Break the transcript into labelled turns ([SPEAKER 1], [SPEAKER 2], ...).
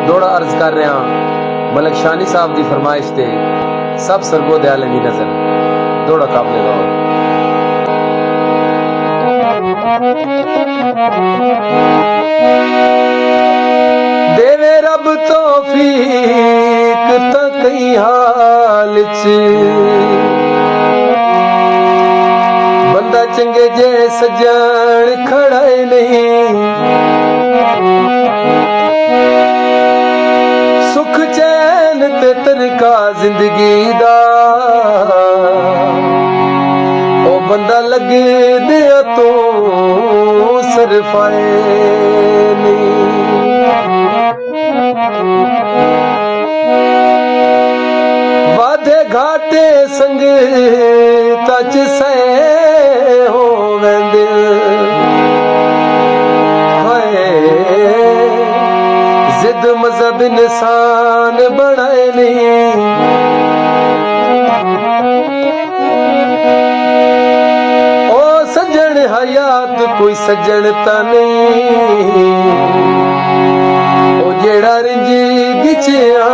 [SPEAKER 1] दौड़ा अर्ज कर रहा मलक शानी साहब की फरमाइश ते सब सरगो दयाल दी नजर दौड़ा काबले गौर। देवे रब तौफीक तो कई हाल च बंदा चंगे जे सजन खड़ा नहीं, सुख चैन ते तरीका जिंदगी दा ओ बंदा लगे दिया तो सरफाए नहीं। वादे घाटे संग तच से हो वेंदे हाय जिद मजहब इंसान बनाए नहीं, ओ सजन हयात कोई सजन ता नहीं, ओ जेड़ा रिंजी गिचिया